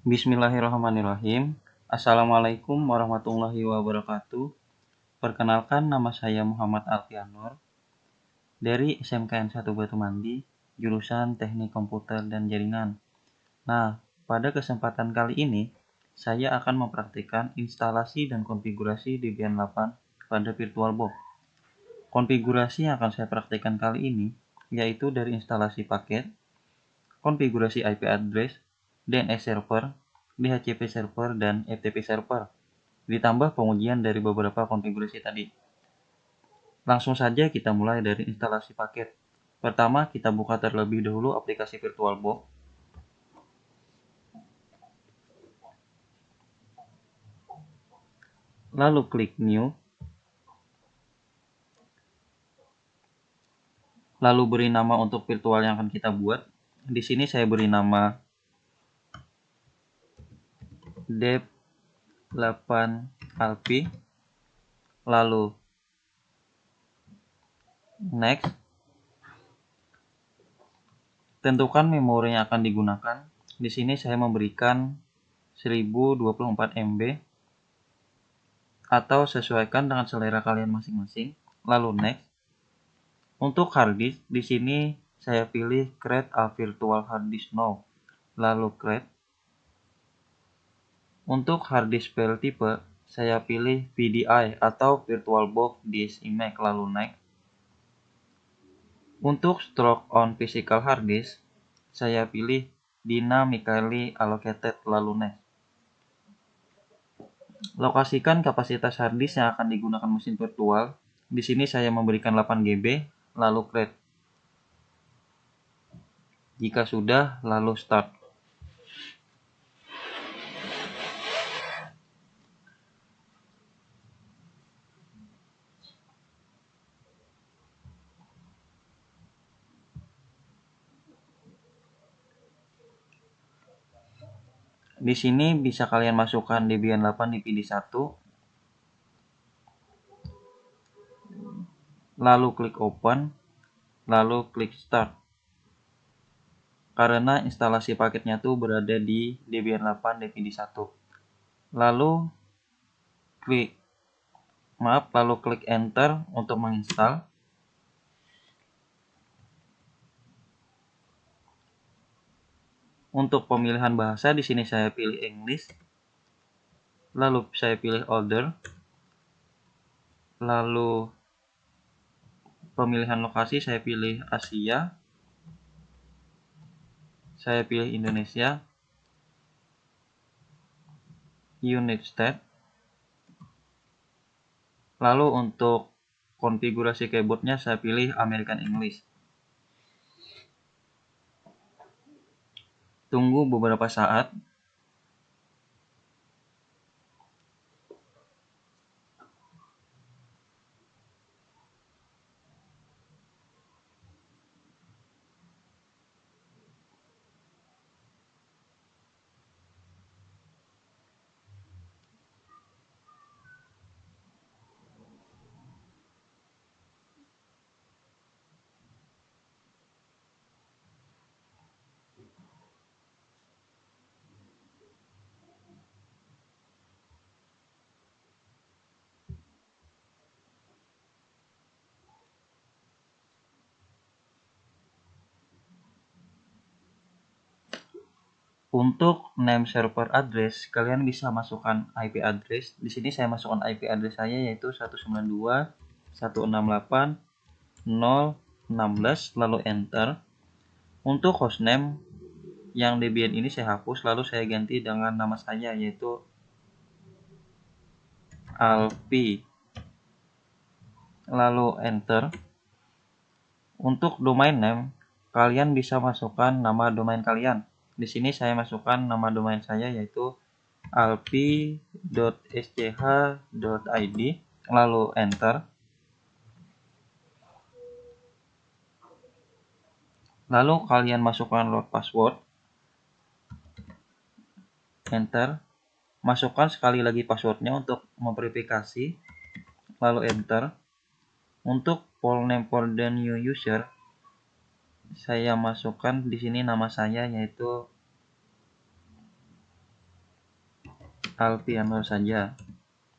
Bismillahirrahmanirrahim. Assalamualaikum warahmatullahi wabarakatuh. Perkenalkan, nama saya Muhammad Alfianur dari SMKN 1 Batu Mandi, jurusan Teknik Komputer dan Jaringan. Nah, pada kesempatan kali ini, saya akan mempraktikkan instalasi dan konfigurasi Debian 8 pada VirtualBox. Konfigurasi yang akan saya praktikkan kali ini yaitu dari instalasi paket, konfigurasi IP address, DNS server, DHCP server, dan FTP server, ditambah pengujian dari beberapa konfigurasi tadi. Langsung saja kita mulai dari instalasi paket. Pertama, kita buka terlebih dahulu aplikasi VirtualBox. Lalu klik New. Lalu beri nama untuk virtual yang akan kita buat. Di sini saya beri nama Dev8Alpi. Lalu Next. Tentukan memori yang akan digunakan. Di sini saya memberikan 1024 MB atau sesuaikan dengan selera kalian masing-masing. Lalu Next. Untuk hard disk, di sini saya pilih Create a Virtual Hard Disk Now. Lalu Create. Untuk hard disk file tipe, saya pilih VDI atau VirtualBox Disk Image. Lalu Next. Untuk stroke on physical hard disk, saya pilih Dynamically Allocated. Lalu Next. Lokasikan kapasitas hard disk yang akan digunakan mesin virtual. Di sini saya memberikan 8 GB. Lalu Create. Jika sudah, lalu Start. Di sini bisa kalian masukkan Debian 8 di PD1. Lalu klik Open. Lalu klik Start. Karena instalasi paketnya tuh berada di Debian 8 di PD1. Lalu klik Enter untuk menginstal. Untuk pemilihan bahasa di sini saya pilih English. Lalu saya pilih Older. Lalu pemilihan lokasi saya pilih Asia. Saya pilih Indonesia. United States. Lalu untuk konfigurasi keyboardnya saya pilih American English. Tunggu beberapa saat. Untuk name server address, kalian bisa masukkan IP address. Di sini saya masukkan IP address saya yaitu 192.168.0.16, lalu enter. Untuk hostname yang Debian ini saya hapus, lalu saya ganti dengan nama saya yaitu Alpi. Lalu enter. Untuk domain name, kalian bisa masukkan nama domain kalian. Di sini saya masukkan nama domain saya yaitu alpi.sch.id, lalu enter. Lalu kalian masukkan load password, enter. Masukkan sekali lagi passwordnya untuk memverifikasi, lalu enter. Untuk file name for the new user, saya masukkan di sini nama saya yaitu Alfianur saja,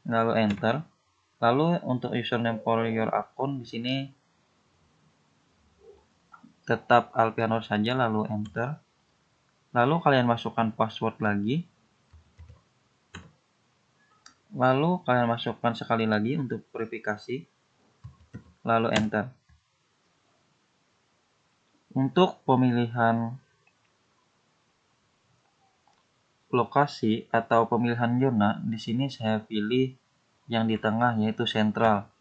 lalu enter. Lalu untuk username for your account di sini tetap Alfianur saja, lalu enter. Lalu kalian masukkan password lagi. Lalu kalian masukkan sekali lagi untuk verifikasi, lalu enter. Untuk pemilihan lokasi atau pemilihan zona, di sini saya pilih yang di tengah, yaitu sentral.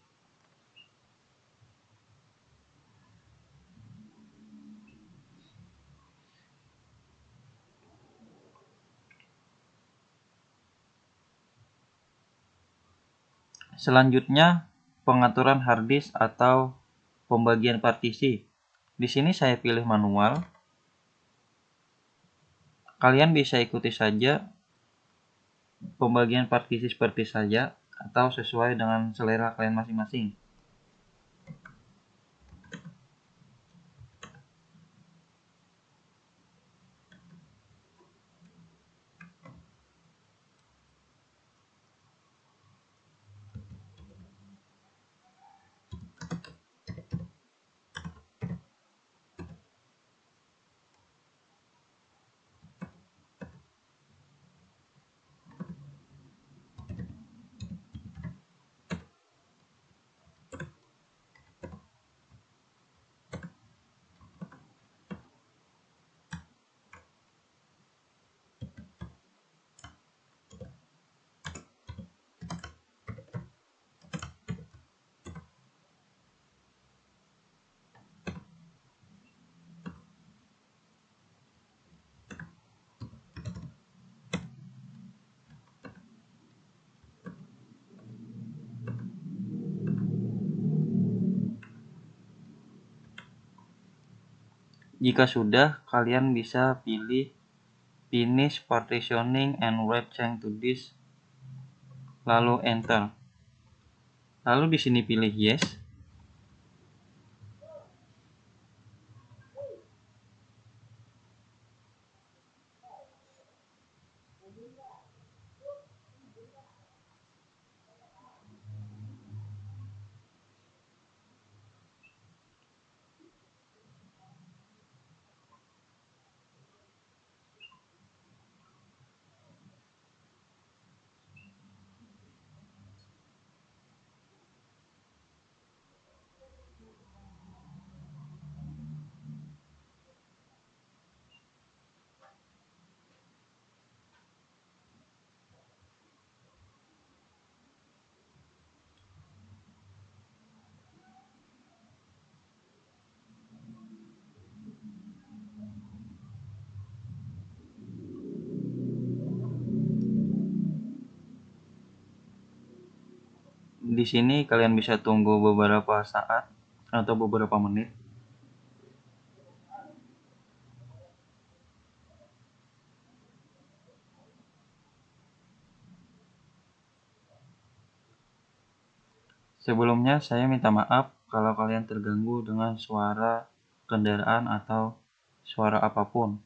Selanjutnya, pengaturan hard disk atau pembagian partisi. Di sini saya pilih manual. Kalian bisa ikuti saja pembagian partisi seperti saja atau sesuai dengan selera kalian masing-masing. Jika sudah, kalian bisa pilih Finish Partitioning and Write Change to Disk, lalu enter. Lalu di sini pilih Yes. Di sini kalian bisa tunggu beberapa saat atau beberapa menit. Sebelumnya saya minta maaf kalau kalian terganggu dengan suara kendaraan atau suara apapun.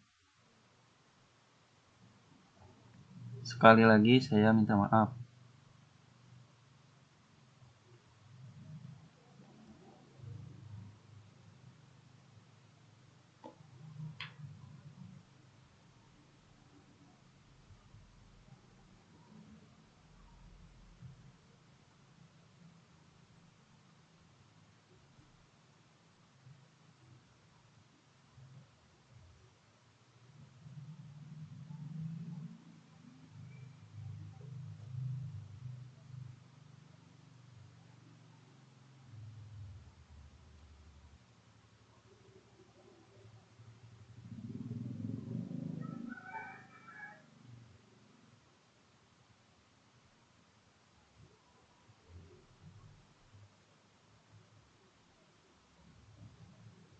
Sekali lagi saya minta maaf.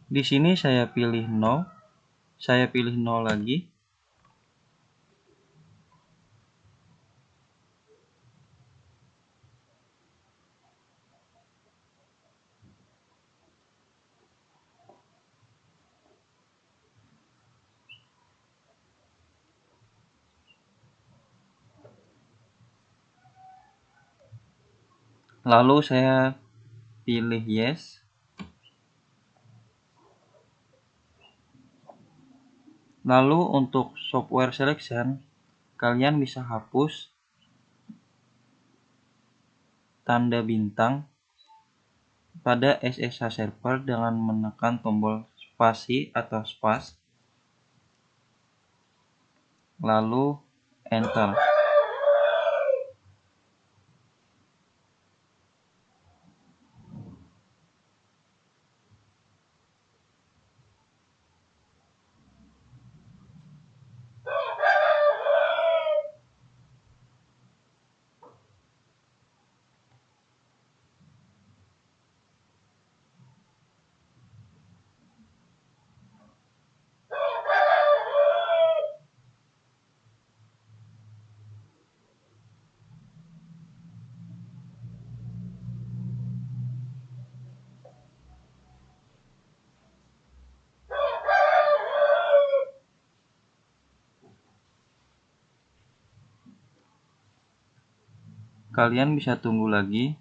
Di sini saya pilih no. Saya pilih no lagi. Lalu saya pilih yes. Lalu untuk software selection, kalian bisa hapus tanda bintang pada SSH server dengan menekan tombol spasi atau space, lalu enter. Kalian bisa tunggu lagi.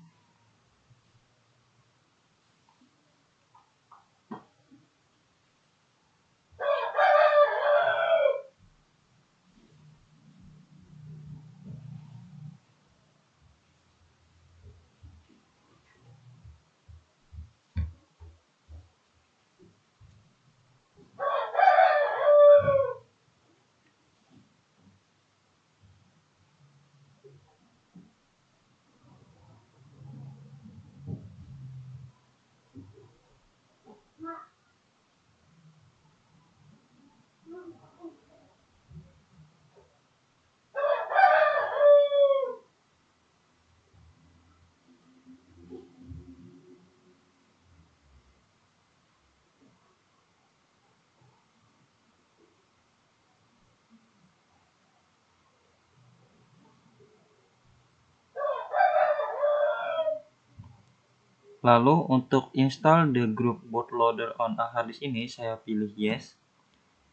Lalu untuk install the group bootloader on a hard disk ini saya pilih yes.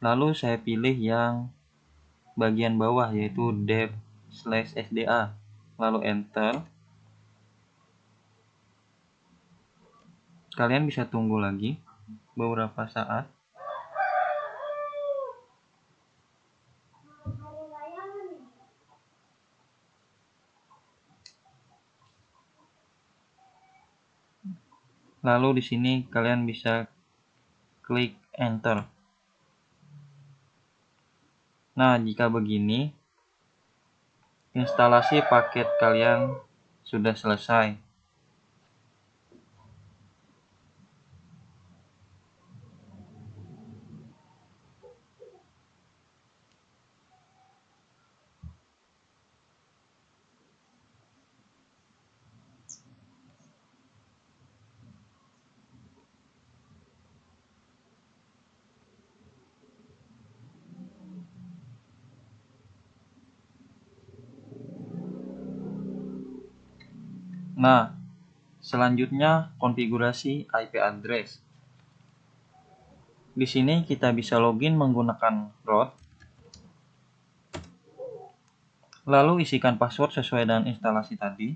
Lalu saya pilih yang bagian bawah yaitu dev/sda. Lalu enter. Kalian bisa tunggu lagi beberapa saat. Lalu di sini kalian bisa klik enter. Nah, jika begini, instalasi paket kalian sudah selesai. Nah, selanjutnya konfigurasi IP address. Di sini kita bisa login menggunakan root. Lalu isikan password sesuai dengan instalasi tadi.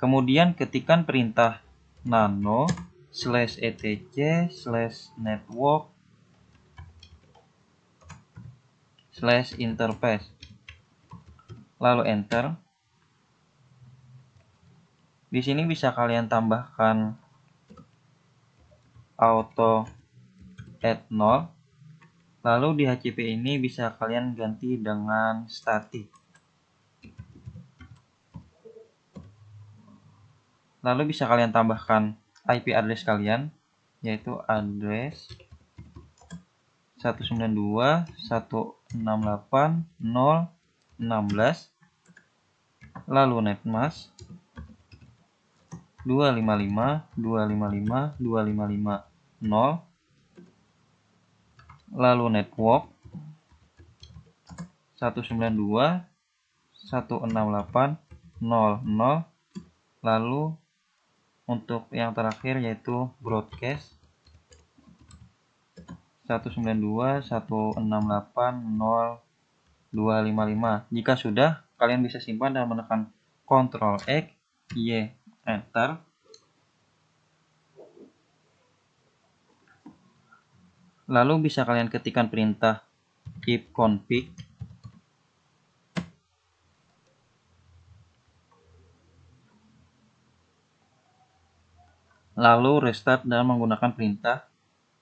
Kemudian ketikkan perintah nano/etc/network/interface. Lalu enter. Di sini bisa kalian tambahkan auto add 0. Lalu di HCP ini bisa kalian ganti dengan static. Lalu bisa kalian tambahkan IP address kalian, yaitu address 192.168.0.16, lalu netmask 255.255.255.0, lalu network 192.168.0.0, lalu untuk yang terakhir yaitu broadcast 192.168.0.255. Jika sudah, kalian bisa simpan dan menekan Ctrl X, Y, Enter. Lalu bisa kalian ketikkan perintah ifconfig. Lalu restart dengan menggunakan perintah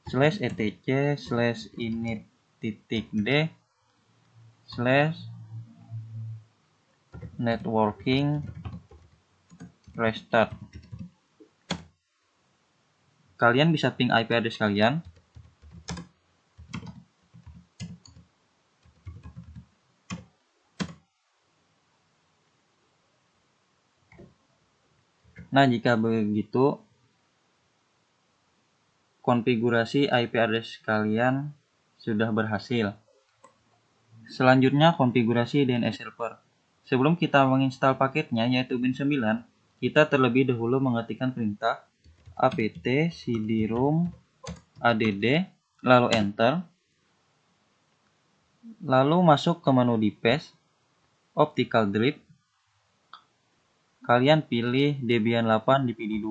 /etc/init.d/networking restart. Kalian bisa ping IP address kalian. Nah, jika begitu, konfigurasi IP address kalian sudah berhasil. Selanjutnya, konfigurasi DNS server. Sebelum kita menginstal paketnya, yaitu bin 9, kita terlebih dahulu mengetikkan perintah apt cd-rom add, lalu enter. Lalu masuk ke menu device, optical drive. Kalian pilih Debian 8 dpd2.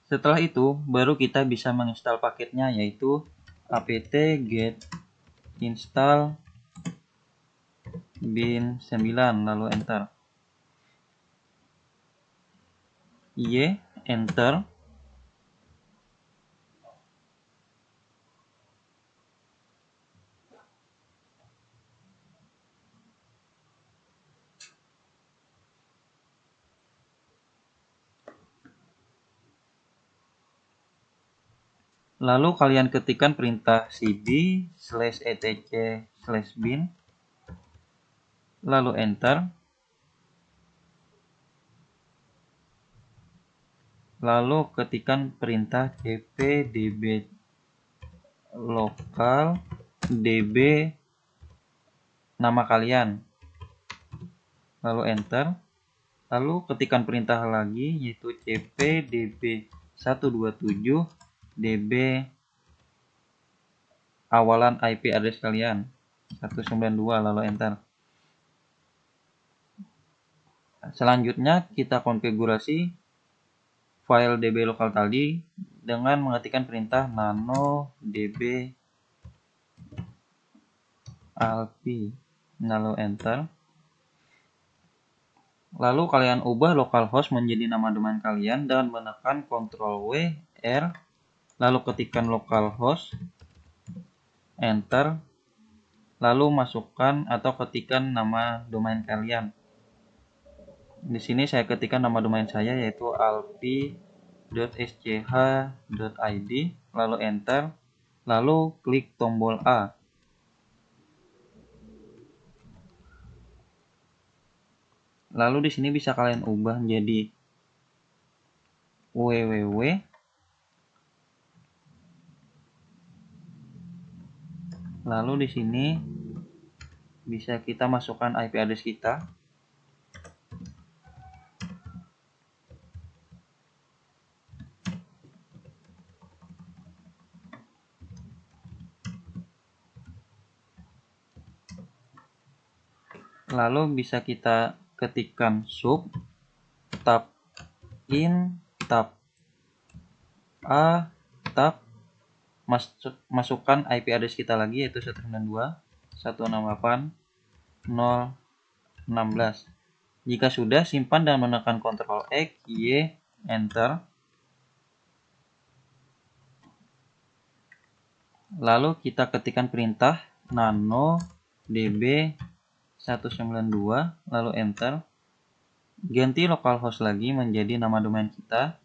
Setelah itu, baru kita bisa menginstal paketnya, yaitu apt-get install bin 9, lalu enter. Y, enter. Lalu kalian ketikkan perintah cd/etc/bin, lalu enter. Lalu ketikkan perintah cp db lokal db nama kalian, lalu enter. Lalu ketikkan perintah lagi, yaitu cp db 127 db awalan IP address kalian 192, lalu enter. Selanjutnya kita konfigurasi file db lokal tadi dengan mengetikkan perintah nano db alpi, lalu enter. Lalu kalian ubah localhost menjadi nama domain kalian dengan menekan Ctrl W, R, lalu ketikkan localhost, enter, lalu masukkan atau ketikkan nama domain kalian. Di sini saya ketikkan nama domain saya, yaitu alpi.sch.id, lalu enter, lalu klik tombol A. Lalu di sini bisa kalian ubah menjadi www. Lalu di sini bisa kita masukkan IP address kita. Lalu bisa kita ketikkan sub tab in tab a tab, masukkan IP address kita lagi, yaitu 192.168.016. Jika sudah, simpan dan menekan Ctrl X, Y, enter. Lalu kita ketikkan perintah nano db 192, lalu enter. Ganti localhost lagi menjadi nama domain kita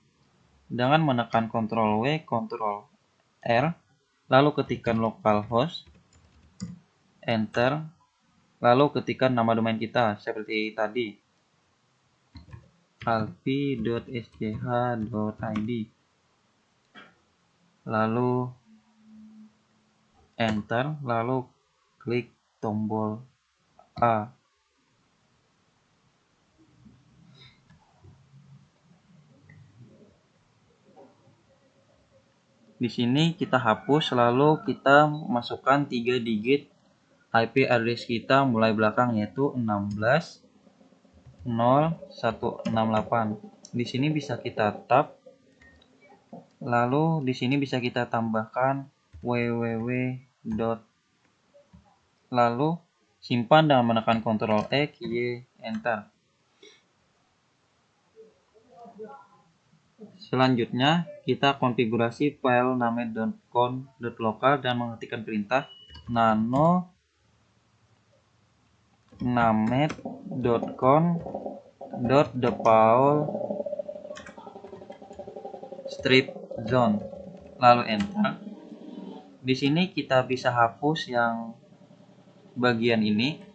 dengan menekan Ctrl W, Ctrl R, lalu ketikkan localhost, enter, lalu ketikkan nama domain kita seperti tadi, alpi.sch.id, lalu enter, lalu klik tombol A. Di sini kita hapus, lalu kita masukkan 3 digit IP address kita mulai belakang, yaitu 16.0168. Di sini bisa kita tab, lalu di sini bisa kita tambahkan www. Lalu simpan dengan menekan Ctrl X, Y, Enter. Selanjutnya, kita konfigurasi file name.conf.local dan mengetikkan perintah nano named.conf.default strip zone, lalu enter. Di sini kita bisa hapus yang bagian ini.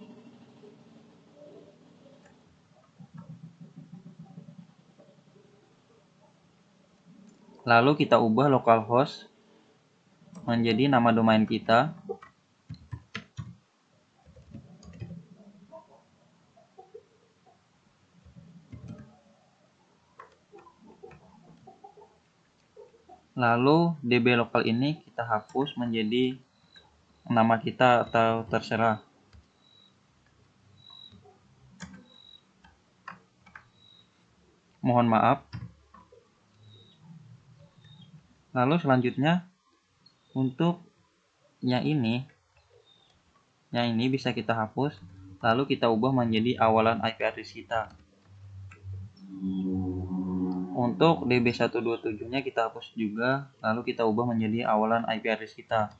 Lalu kita ubah localhost menjadi nama domain kita. Lalu DB lokal ini kita hapus menjadi nama kita atau terserah. Mohon maaf. Lalu selanjutnya untuk yang ini bisa kita hapus, lalu kita ubah menjadi awalan IP address kita. Untuk DB127-nya kita hapus juga, lalu kita ubah menjadi awalan IP address kita.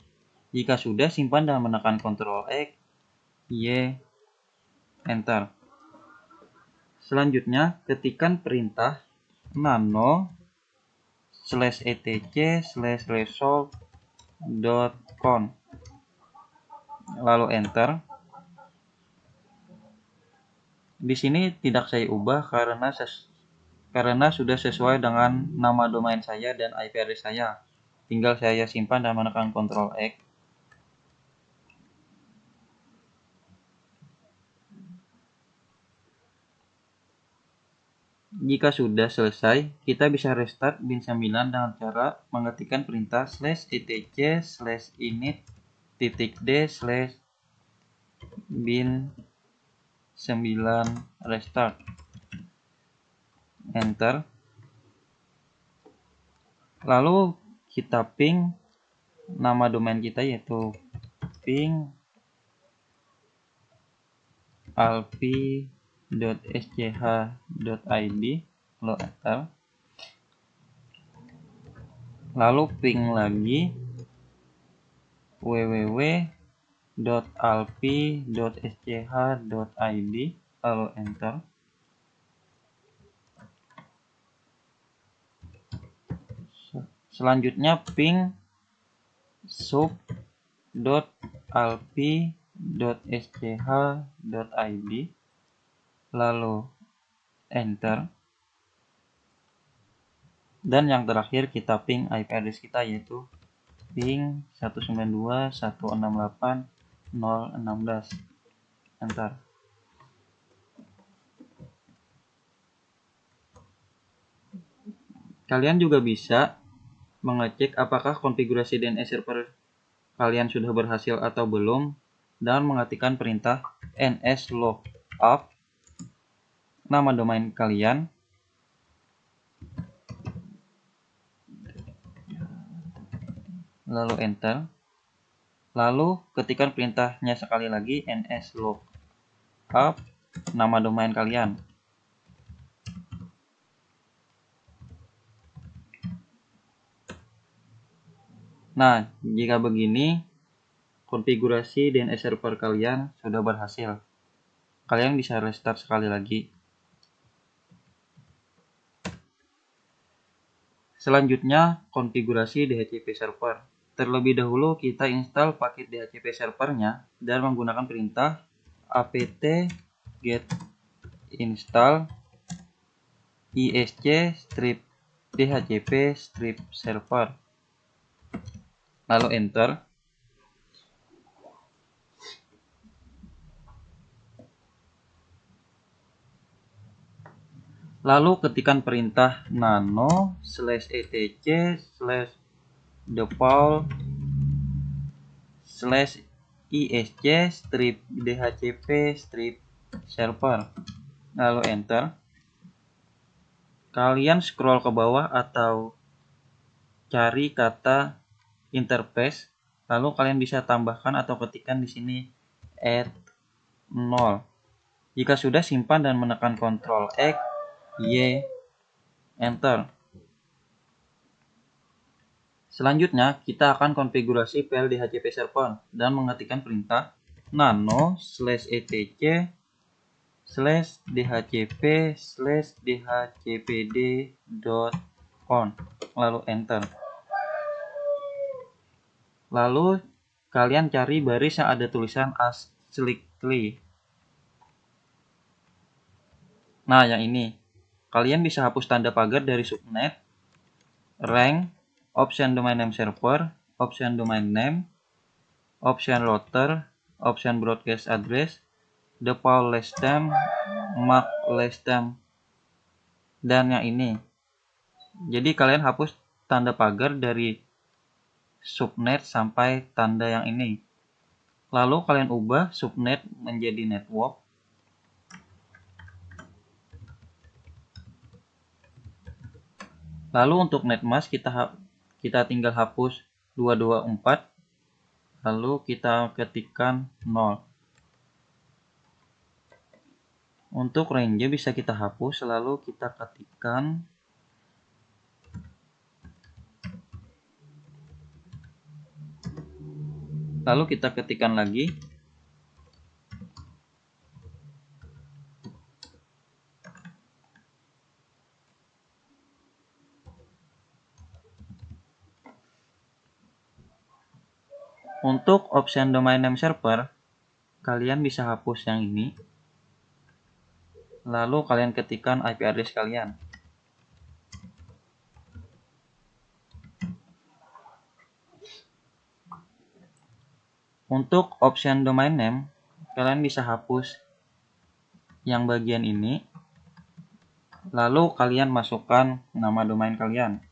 Jika sudah, simpan dan menekan Ctrl X, Y, Enter. Selanjutnya, ketikkan perintah nano/etc/resolve.conf, lalu Enter. Di sini tidak saya ubah karena sudah sesuai dengan nama domain saya dan IP address saya. Tinggal saya simpan dan menekan Ctrl X. Jika sudah selesai, kita bisa restart bin9 dengan cara mengetikkan perintah /etc/init.d/bin9 restart. Enter. Lalu kita ping nama domain kita, yaitu ping alpi.sch.id, lalu enter. Lalu ping lagi www.alpi.sch.id, lalu enter. Selanjutnya ping sub.alpi.sch.id, lalu enter. Dan yang terakhir kita ping IP address kita, yaitu ping 192.168.016, enter. Kalian juga bisa mengecek apakah konfigurasi DNS server kalian sudah berhasil atau belum dan mengetikkan perintah nslookup nama domain kalian, lalu enter. Lalu ketikkan perintahnya sekali lagi, nslookup nama domain kalian. Nah, jika begini, konfigurasi DNS server kalian sudah berhasil. Kalian bisa restart sekali lagi. Selanjutnya, konfigurasi DHCP server. Terlebih dahulu kita install paket DHCP servernya dan menggunakan perintah apt-get install isc-dhcp-server, lalu enter. Lalu ketikkan perintah nano/etc/ default /isc strip dhcp strip server, lalu enter. Kalian scroll ke bawah atau cari kata interface, lalu kalian bisa tambahkan atau ketikkan di sini add 0. Jika sudah, simpan dan menekan Ctrl X, Y, enter. Selanjutnya, kita akan konfigurasi file DHCP server dan mengetikkan perintah nano/etc/dhcp/dhcpd.conf, lalu enter. Lalu kalian cari baris yang ada tulisan /. Nah, yang ini. Kalian bisa hapus tanda pagar dari subnet, rank, option domain name server, option domain name, option router, option broadcast address, default lastname, mark lastname, dan yang ini. Jadi kalian hapus tanda pagar dari subnet sampai tanda yang ini. Lalu kalian ubah subnet menjadi network. Lalu untuk netmask kita tinggal hapus 224, lalu kita ketikkan 0. Untuk range bisa kita hapus, lalu kita ketikkan lagi. Untuk option domain name server, kalian bisa hapus yang ini. Lalu kalian ketikkan IP address kalian. Untuk option domain name, kalian bisa hapus yang bagian ini. Lalu kalian masukkan nama domain kalian.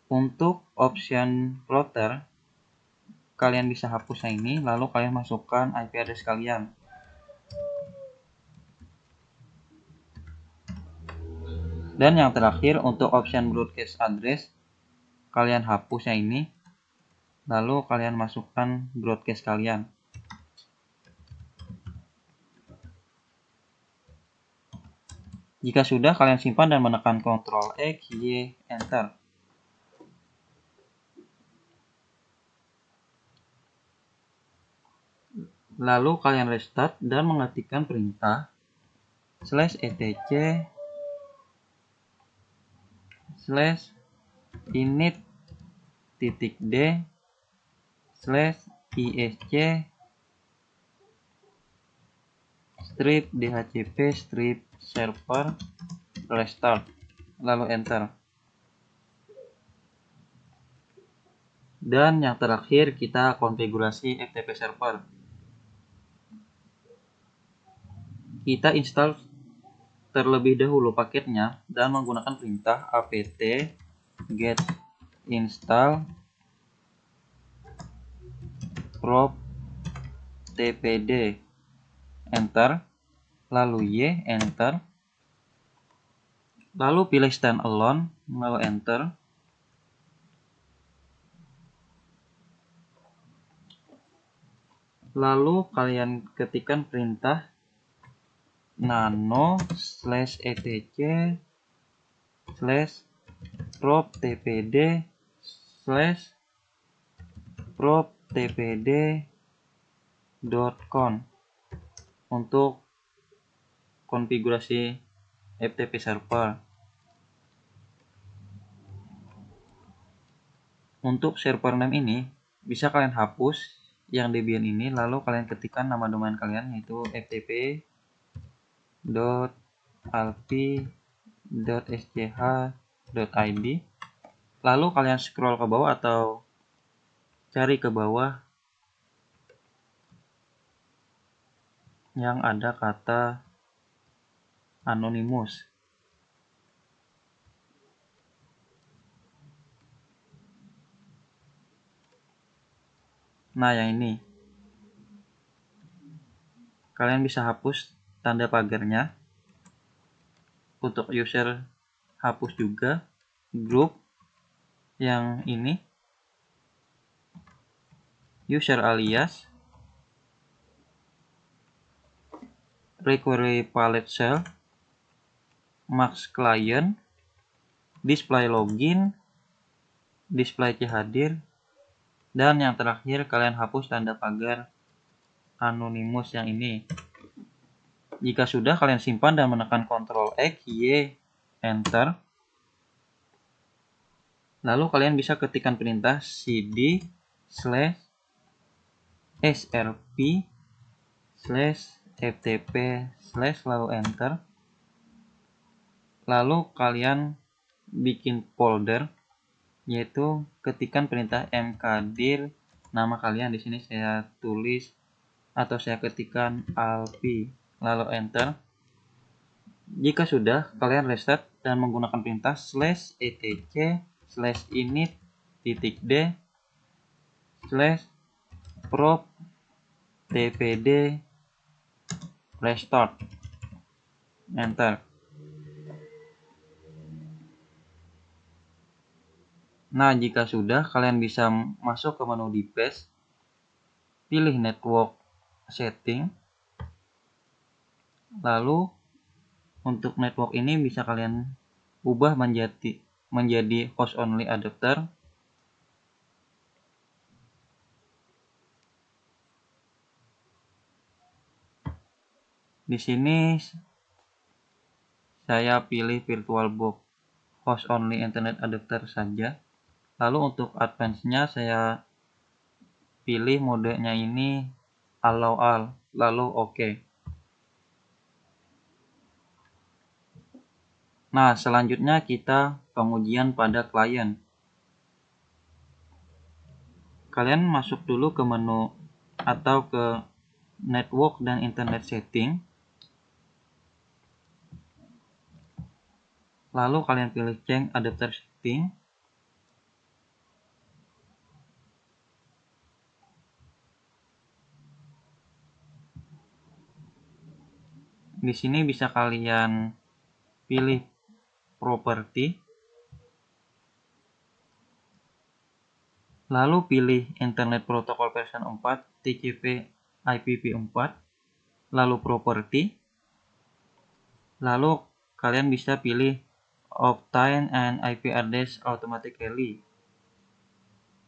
Untuk option router, kalian bisa hapus yang ini, lalu kalian masukkan IP address kalian. Dan yang terakhir, untuk option broadcast address, kalian hapus yang ini, lalu kalian masukkan broadcast kalian. Jika sudah, kalian simpan dan menekan Ctrl X, Y, enter. Lalu kalian restart dan mengetikkan perintah /etc/init.d/isc strip dhcp strip server restart, lalu enter. Dan yang terakhir, kita konfigurasi FTP server. Kita install terlebih dahulu paketnya dan menggunakan perintah apt get install prop tpd, enter, lalu Y, enter, lalu pilih standalone, lalu enter. Lalu kalian ketikkan perintah nano/etc/proptpd/proptpd.conf untuk konfigurasi FTP server. Untuk server name ini bisa kalian hapus yang Debian ini, lalu kalian ketikkan nama domain kalian, yaitu ftp.alpi.sch.id. Lalu kalian scroll ke bawah atau cari ke bawah yang ada kata Anonymous. Nah, yang ini. Kalian bisa hapus tanda pagarnya. Untuk user hapus juga. Group yang ini. User alias. Require palette cell. Max client. Display login. Display chadir. Dan yang terakhir kalian hapus tanda pagar Anonymous yang ini. Jika sudah, kalian simpan dan menekan Ctrl X, Y, Enter. Lalu kalian bisa ketikkan perintah cd /srp /ftp/ lalu Enter. Lalu kalian bikin folder, yaitu ketikkan perintah mkdir nama kalian. Di sini saya tulis atau saya ketikkan alpi, lalu Enter. Jika sudah, kalian restart dan menggunakan perintah /etc/init.d/prop tpd restart. Enter. Nah, jika sudah, kalian bisa masuk ke menu device, pilih network setting. Lalu untuk network ini bisa kalian ubah menjadi host only adapter. Di sini saya pilih VirtualBox host only internet adapter saja. Lalu untuk advance-nya saya pilih modenya ini allow all, lalu OK. Nah, selanjutnya kita pengujian pada klien. Kalian masuk dulu ke menu atau ke network dan internet setting. Lalu kalian pilih change adapter setting. Di sini bisa kalian pilih property. Lalu pilih Internet Protocol version 4 TCP IPv4. Lalu property. Lalu kalian bisa pilih obtain and IP address automatically.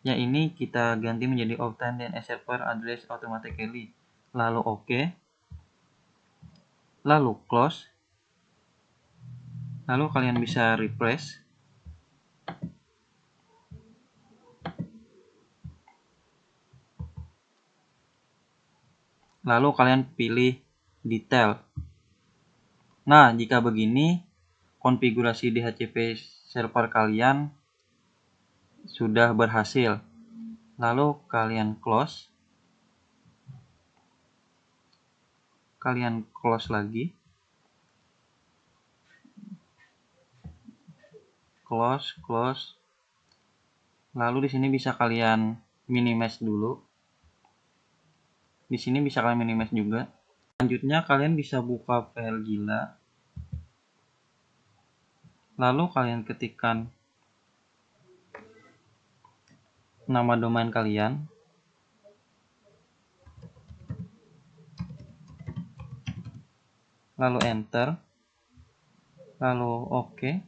Yang ini kita ganti menjadi obtain dan server address automatically. Lalu OK. Lalu close. Lalu kalian bisa refresh. Lalu kalian pilih detail. Nah, jika begini, konfigurasi DHCP server kalian sudah berhasil. Lalu kalian close. Kalian close lagi. Close. Lalu di sini bisa kalian minimize dulu. Di sini bisa kalian minimize juga. Selanjutnya kalian bisa buka file gila. Lalu kalian ketikkan nama domain kalian. Lalu enter. Lalu OK.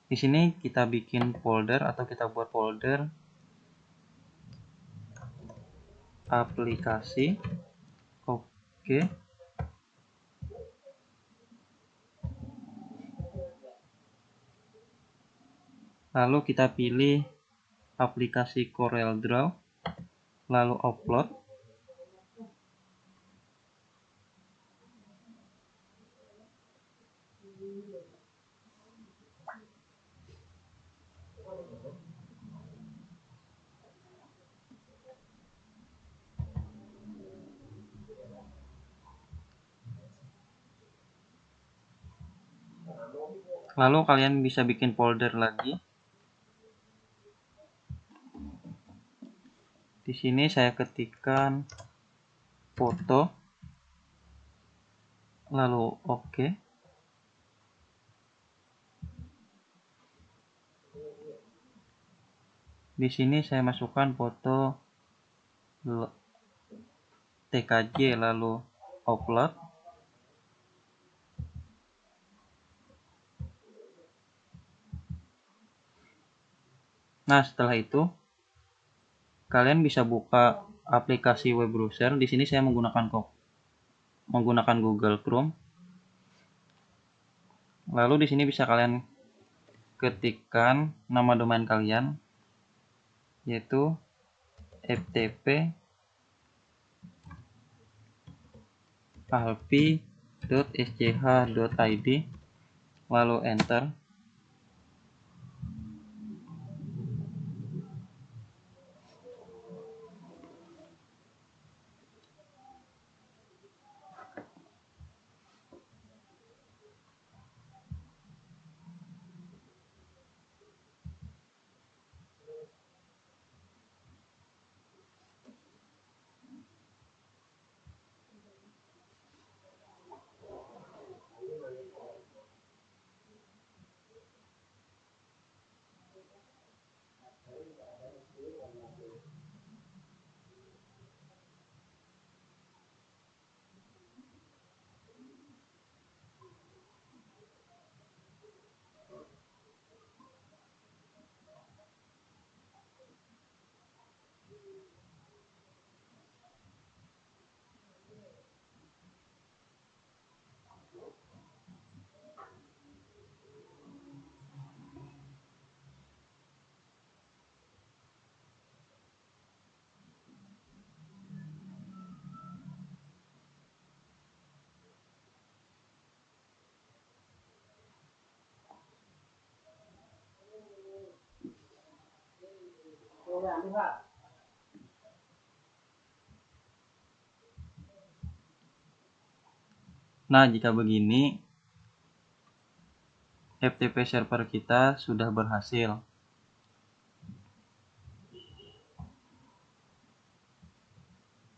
Di sini kita bikin folder atau kita buat folder aplikasi. Oke. Lalu kita pilih aplikasi CorelDRAW. Lalu upload. Lalu kalian bisa bikin folder lagi. Di sini saya ketikkan foto, lalu oke. Di sini saya masukkan foto TKJ, lalu upload. Nah, setelah itu kalian bisa buka aplikasi web browser. Di sini saya menggunakan Google Chrome. Lalu di sini bisa kalian ketikkan nama domain kalian, yaitu ftp alpi.sch.id, lalu enter. Nah, jika begini, FTP server kita sudah berhasil.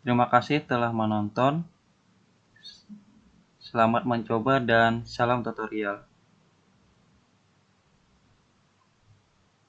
Terima kasih telah menonton. Selamat mencoba dan salam tutorial.